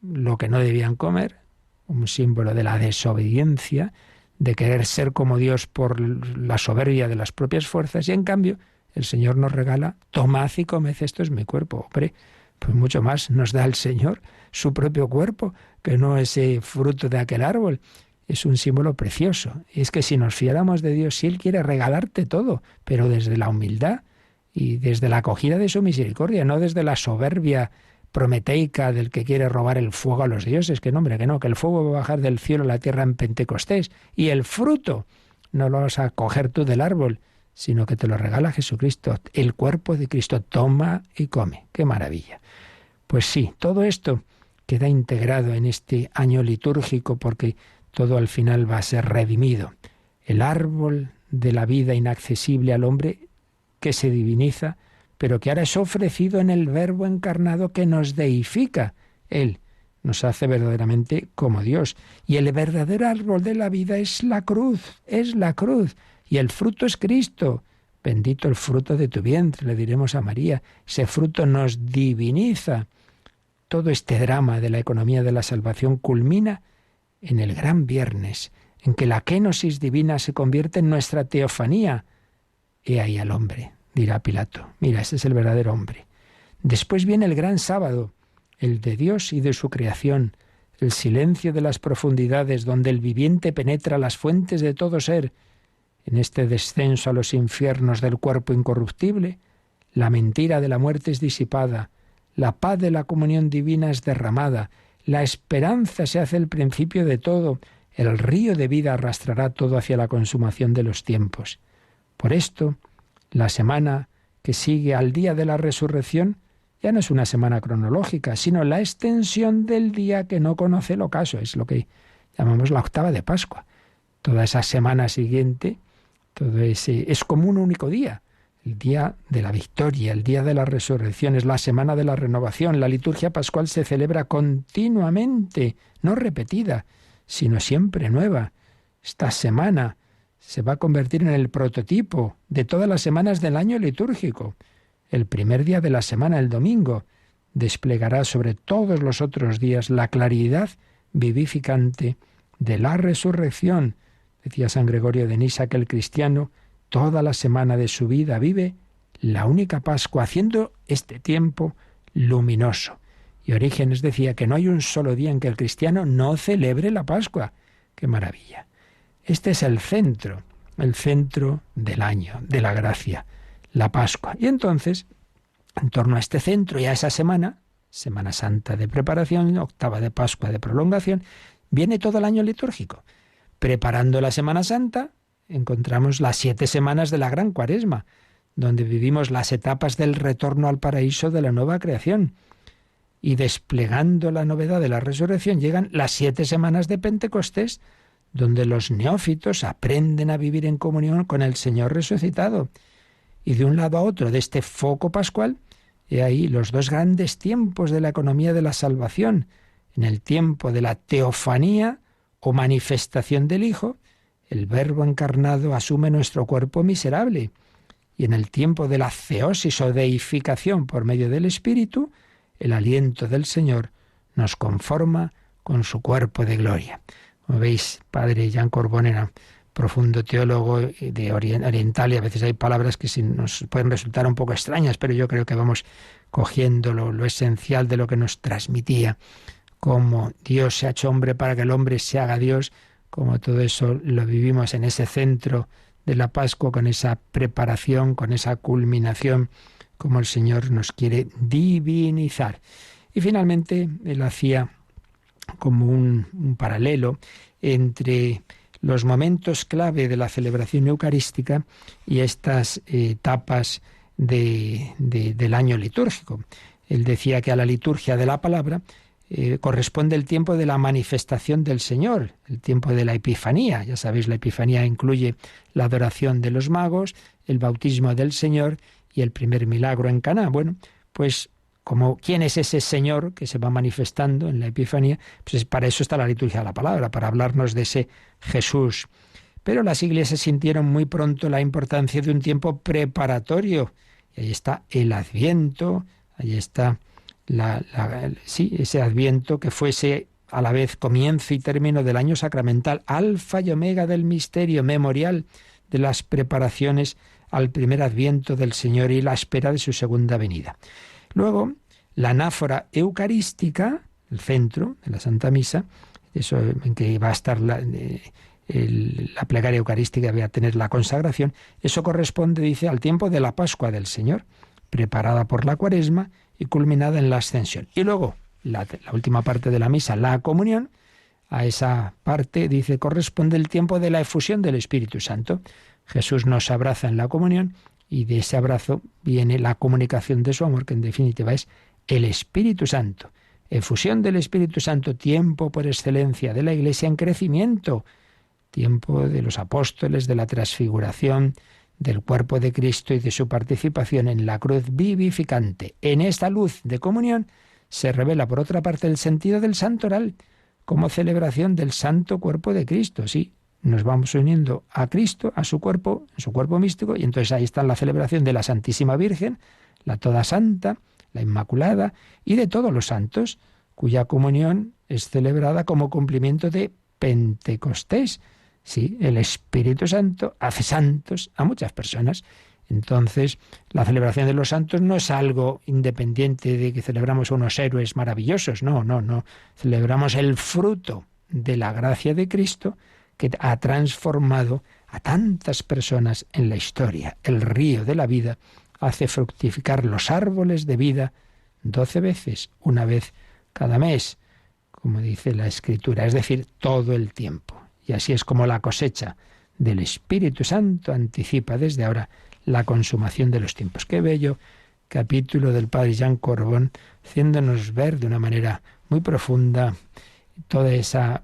lo que no debían comer, un símbolo de la desobediencia, de querer ser como Dios por la soberbia de las propias fuerzas, y en cambio el Señor nos regala: tomad y comed, esto es mi cuerpo. Hombre, pues mucho más nos da el Señor su propio cuerpo, que no ese fruto de aquel árbol. Es un símbolo precioso. Y es que si nos fiáramos de Dios, si Él quiere regalarte todo, pero desde la humildad y desde la acogida de su misericordia, no desde la soberbia prometeica del que quiere robar el fuego a los dioses, que no, hombre, que no, que el fuego va a bajar del cielo a la tierra en Pentecostés, y el fruto no lo vas a coger tú del árbol, sino que te lo regala Jesucristo, el cuerpo de Cristo. Toma y come. ¡Qué maravilla! Pues sí, todo esto queda integrado en este año litúrgico, porque todo al final va a ser redimido. El árbol de la vida inaccesible al hombre que se diviniza, pero que ahora es ofrecido en el Verbo encarnado que nos deifica. Él nos hace verdaderamente como Dios. Y el verdadero árbol de la vida es la cruz, y el fruto es Cristo. Bendito el fruto de tu vientre, le diremos a María. Ese fruto nos diviniza. Todo este drama de la economía de la salvación culmina en el gran viernes, en que la kénosis divina se convierte en nuestra teofanía. He ahí al hombre, dirá Pilato. Mira, ese es el verdadero hombre. Después viene el gran sábado, el de Dios y de su creación, el silencio de las profundidades, donde el viviente penetra las fuentes de todo ser. En este descenso a los infiernos del cuerpo incorruptible, la mentira de la muerte es disipada, la paz de la comunión divina es derramada, la esperanza se hace el principio de todo, el río de vida arrastrará todo hacia la consumación de los tiempos. Por esto, la semana que sigue al día de la resurrección ya no es una semana cronológica, sino la extensión del día que no conoce el ocaso. Es lo que llamamos la octava de Pascua. Toda esa semana siguiente, todo ese es como un único día. El día de la victoria, el día de la resurrección, es la semana de la renovación. La liturgia pascual se celebra continuamente, no repetida, sino siempre nueva. Esta semana se va a convertir en el prototipo de todas las semanas del año litúrgico. El primer día de la semana, el domingo, desplegará sobre todos los otros días la claridad vivificante de la resurrección. Decía San Gregorio de Nisa que el cristiano toda la semana de su vida vive la única Pascua, haciendo este tiempo luminoso. Y Orígenes decía que no hay un solo día en que el cristiano no celebre la Pascua. ¡Qué maravilla! Este es el centro del año, de la gracia, la Pascua. Y entonces, en torno a este centro y a esa semana, Semana Santa de preparación, octava de Pascua de prolongación, viene todo el año litúrgico. Preparando la Semana Santa, encontramos las 7 semanas de la Gran Cuaresma, donde vivimos las etapas del retorno al paraíso de la nueva creación. Y desplegando la novedad de la resurrección, llegan las 7 semanas de Pentecostés, donde los neófitos aprenden a vivir en comunión con el Señor resucitado. Y de un lado a otro de este foco pascual, he ahí los dos grandes tiempos de la economía de la salvación. En el tiempo de la teofanía o manifestación del Hijo, el Verbo encarnado asume nuestro cuerpo miserable. Y en el tiempo de la theosis o deificación por medio del Espíritu, el aliento del Señor nos conforma con su cuerpo de gloria. Como veis, padre Jean Corbon era profundo teólogo de oriental, y a veces hay palabras que nos pueden resultar un poco extrañas, pero yo creo que vamos cogiendo lo esencial de lo que nos transmitía, cómo Dios se ha hecho hombre para que el hombre se haga Dios, como todo eso lo vivimos en ese centro de la Pascua, con esa preparación, con esa culminación, como el Señor nos quiere divinizar. Y finalmente él hacía como un paralelo entre los momentos clave de la celebración eucarística y estas etapas del año litúrgico. Él decía que a la liturgia de la palabra corresponde el tiempo de la manifestación del Señor, el tiempo de la Epifanía. Ya sabéis, la Epifanía incluye la adoración de los magos, el bautismo del Señor y el primer milagro en Caná. Bueno, pues ¿quién es ese Señor que se va manifestando en la Epifanía? Pues para eso está la liturgia de la palabra, para hablarnos de ese Jesús. Pero las iglesias sintieron muy pronto la importancia de un tiempo preparatorio. Y ahí está el Adviento, ahí está ese Adviento que fuese a la vez comienzo y término del año sacramental, alfa y omega del misterio, memorial de las preparaciones al primer Adviento del Señor y la espera de su segunda venida. Luego, la anáfora eucarística, el centro de la Santa Misa, eso en que va a estar la plegaria eucarística debía tener la consagración. Eso corresponde, dice, al tiempo de la Pascua del Señor, preparada por la Cuaresma y culminada en la Ascensión. Y luego, la última parte de la misa, la comunión. A esa parte, dice, corresponde el tiempo de la efusión del Espíritu Santo. Jesús nos abraza en la comunión y de ese abrazo viene la comunicación de su amor, que en definitiva es el Espíritu Santo. Efusión del Espíritu Santo, tiempo por excelencia de la Iglesia en crecimiento, tiempo de los apóstoles, de la transfiguración, del cuerpo de Cristo y de su participación en la cruz vivificante. En esta luz de comunión se revela, por otra parte, el sentido del santoral, como celebración del santo cuerpo de Cristo. Sí, nos vamos uniendo a Cristo, a su cuerpo, en su cuerpo místico, y entonces ahí está la celebración de la Santísima Virgen, la Toda Santa, la Inmaculada, y de todos los santos, cuya comunión es celebrada como cumplimiento de Pentecostés. Sí, el Espíritu Santo hace santos a muchas personas. Entonces, la celebración de los santos no es algo independiente de que celebramos unos héroes maravillosos, no. Celebramos el fruto de la gracia de Cristo que ha transformado a tantas personas en la historia. El río de la vida hace fructificar los árboles de vida 12 veces, una vez cada mes, como dice la Escritura, es decir, todo el tiempo. Y así es como la cosecha del Espíritu Santo anticipa desde ahora la consumación de los tiempos. Qué bello capítulo del padre Jean Corbon, haciéndonos ver de una manera muy profunda toda esa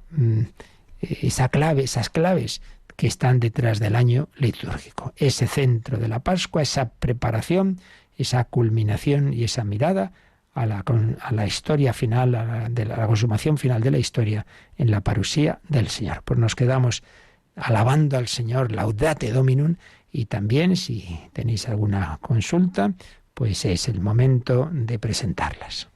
clave, esas claves que están detrás del año litúrgico. Ese centro de la Pascua, esa preparación, esa culminación y esa mirada a la historia final, a la consumación final de la historia en la parusía del Señor. Pues nos quedamos alabando al Señor, Laudate Dominum, y también, si tenéis alguna consulta, pues es el momento de presentarlas.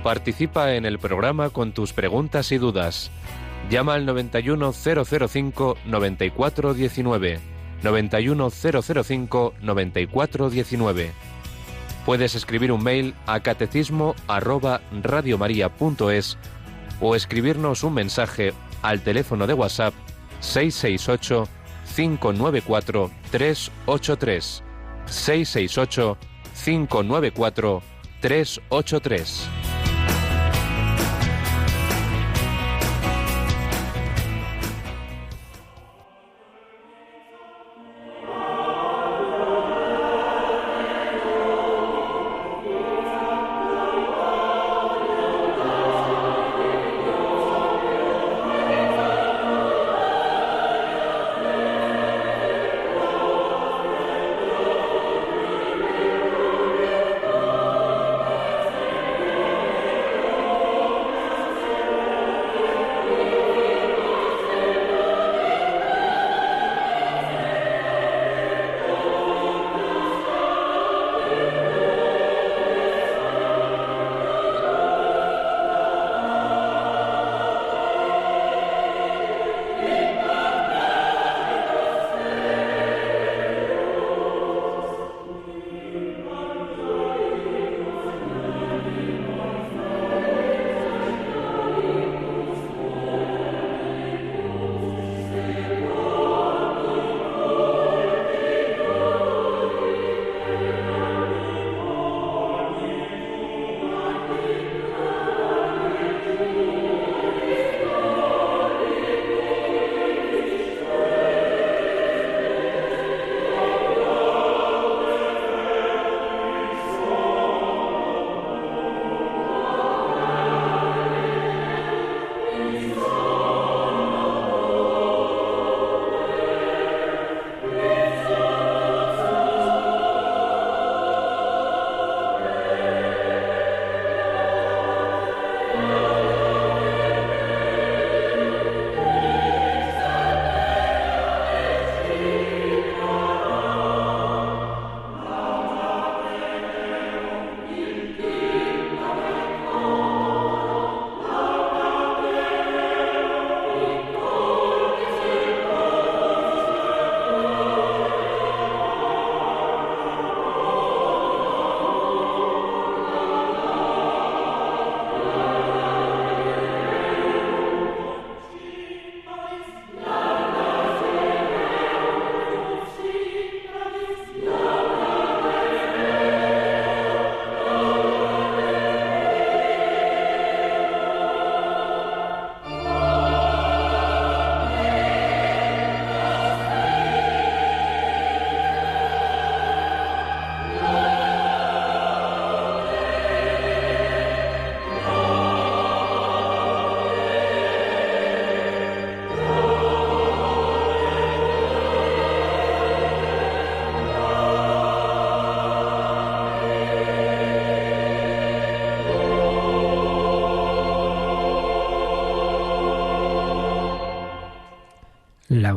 Participa en el programa con tus preguntas y dudas. Llama al 91005-9419. 91005-9419. Puedes escribir un mail a catecismo@radiomaria.es o escribirnos un mensaje al teléfono de WhatsApp 668 594 383. 668 594 383.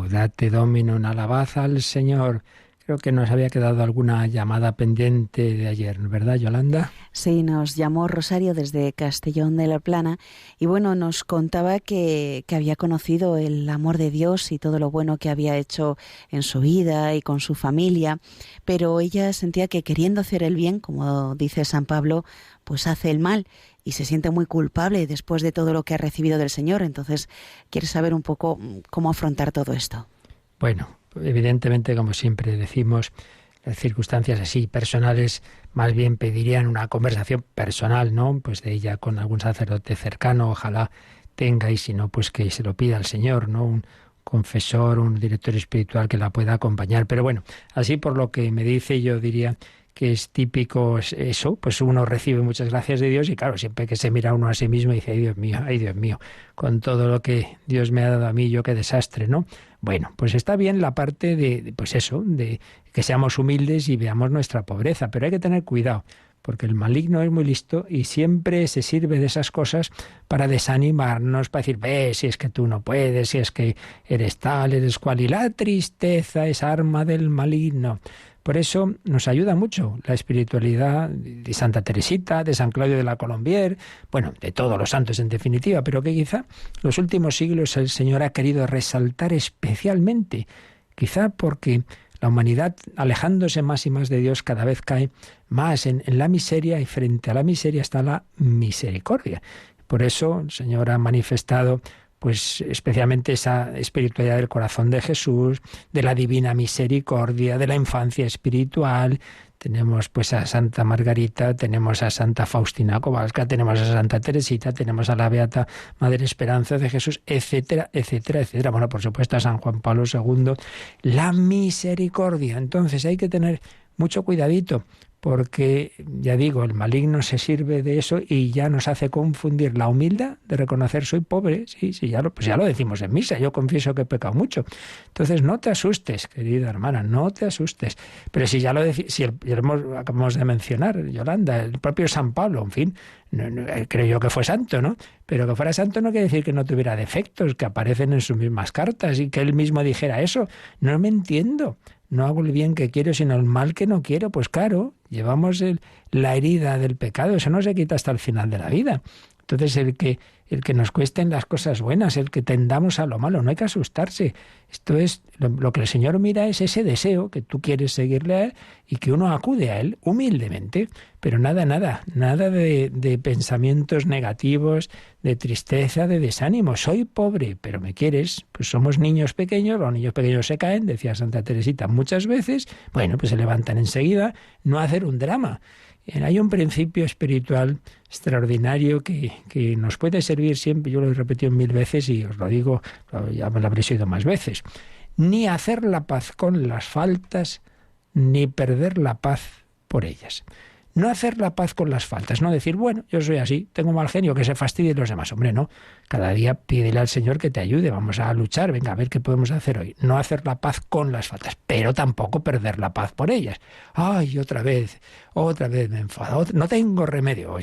Laudate Dominum, alabad al Señor. Creo que nos había quedado alguna llamada pendiente de ayer, ¿verdad, Yolanda? Sí, nos llamó Rosario desde Castellón de la Plana y bueno, nos contaba que había conocido el amor de Dios y todo lo bueno que había hecho en su vida y con su familia, pero ella sentía que queriendo hacer el bien, como dice San Pablo, pues hace el mal y se siente muy culpable después de todo lo que ha recibido del Señor. Entonces, quiere saber un poco cómo afrontar todo esto. Bueno, evidentemente, como siempre decimos, las circunstancias así personales más bien pedirían una conversación personal, ¿no? Pues de ella con algún sacerdote cercano, ojalá tenga, y si no, pues que se lo pida al Señor, ¿no? Un confesor, un director espiritual que la pueda acompañar. Pero bueno, así por lo que me dice, yo diría que es típico eso, pues uno recibe muchas gracias de Dios y claro, siempre que se mira uno a sí mismo y dice, ay Dios mío, con todo lo que Dios me ha dado a mí, yo qué desastre, ¿no? Bueno, pues está bien la parte de pues eso, de que seamos humildes y veamos nuestra pobreza, pero hay que tener cuidado, porque el maligno es muy listo y siempre se sirve de esas cosas para desanimarnos, para decir, si es que tú no puedes, si es que eres tal, eres cual, y la tristeza es arma del maligno. Por eso nos ayuda mucho la espiritualidad de Santa Teresita, de San Claudio de la Colombière, bueno, de todos los santos en definitiva, pero que quizá en los últimos siglos el Señor ha querido resaltar especialmente, quizá porque la humanidad, alejándose más y más de Dios, cada vez cae más en la miseria, y frente a la miseria está la misericordia. Por eso el Señor ha manifestado pues especialmente esa espiritualidad del corazón de Jesús, de la divina misericordia, de la infancia espiritual. Tenemos pues a Santa Margarita, tenemos a Santa Faustina Kowalska, tenemos a Santa Teresita, tenemos a la Beata Madre Esperanza de Jesús, etcétera, etcétera, etcétera. Bueno, por supuesto a San Juan Pablo II. La misericordia. Entonces hay que tener mucho cuidadito, porque, ya digo, el maligno se sirve de eso y ya nos hace confundir la humildad de reconocer soy pobre. Sí, ya lo decimos en misa, yo confieso que he pecado mucho. Entonces no te asustes, querida hermana, no te asustes. Pero si ya lo acabamos de mencionar, Yolanda, el propio San Pablo, en fin, creo yo que fue santo, ¿no? Pero que fuera santo no quiere decir que no tuviera defectos que aparecen en sus mismas cartas y que él mismo dijera eso. No me entiendo. No hago el bien que quiero, sino el mal que no quiero. Pues claro, llevamos la herida del pecado. Eso no se quita hasta el final de la vida. Entonces el que nos cuesten las cosas buenas, el que tendamos a lo malo, no hay que asustarse. Esto es, lo que el Señor mira es ese deseo que tú quieres seguirle a Él y que uno acude a Él humildemente. Pero nada de pensamientos negativos, de tristeza, de desánimo. Soy pobre, pero me quieres. Pues somos niños pequeños, los niños pequeños se caen, decía Santa Teresita muchas veces. Bueno, pues se levantan enseguida, no hacer un drama. Hay un principio espiritual extraordinario que nos puede servir siempre, yo lo he repetido 1000 veces y os lo digo, ya me lo habréis oído más veces. Ni hacer la paz con las faltas, ni perder la paz por ellas. No hacer la paz con las faltas, no decir, bueno, yo soy así, tengo mal genio, que se fastidien los demás. Hombre, no, cada día pídele al Señor que te ayude, vamos a luchar, venga, a ver qué podemos hacer hoy. No hacer la paz con las faltas, pero tampoco perder la paz por ellas. Ay, otra vez me enfado, no tengo remedio.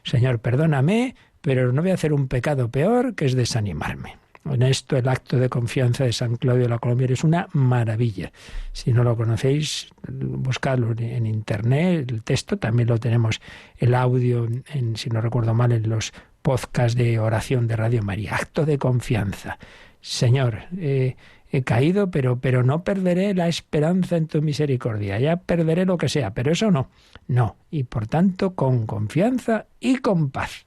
Señor, perdóname, pero no voy a hacer un pecado peor, que es desanimarme. En esto el acto de confianza de San Claudio de la Colombière es una maravilla. Si no lo conocéis, buscadlo en internet, el texto, también lo tenemos, el audio, si no recuerdo mal, en los podcasts de oración de Radio María. Acto de confianza. Señor, he caído, pero no perderé la esperanza en tu misericordia. Ya perderé lo que sea, pero eso no. Y por tanto, con confianza y con paz.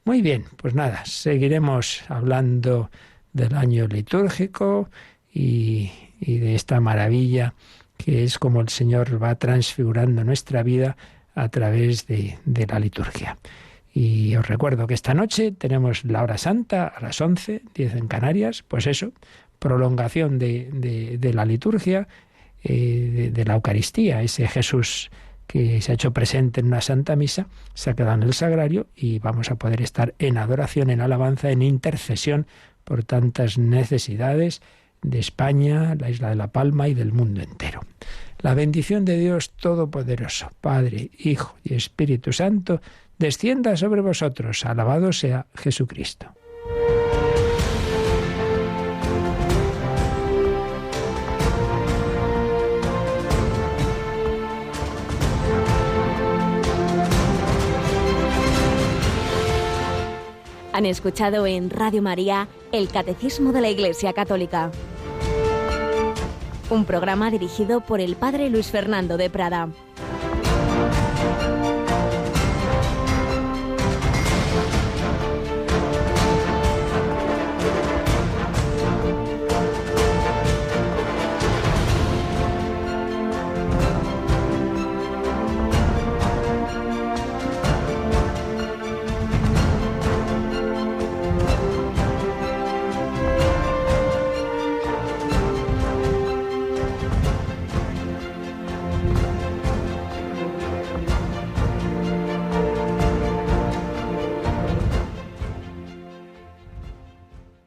Muy bien, pues nada, seguiremos hablando del año litúrgico y de esta maravilla que es como el Señor va transfigurando nuestra vida a través de la liturgia. Y os recuerdo que esta noche tenemos la hora santa a las 11, 10 en Canarias, pues eso, prolongación de la liturgia, de la Eucaristía, ese Jesús que se ha hecho presente en una Santa Misa, se ha quedado en el Sagrario y vamos a poder estar en adoración, en alabanza, en intercesión por tantas necesidades de España, la isla de La Palma y del mundo entero. La bendición de Dios Todopoderoso, Padre, Hijo y Espíritu Santo, descienda sobre vosotros. Alabado sea Jesucristo. Han escuchado en Radio María el Catecismo de la Iglesia Católica. Un programa dirigido por el Padre Luis Fernando de Prada.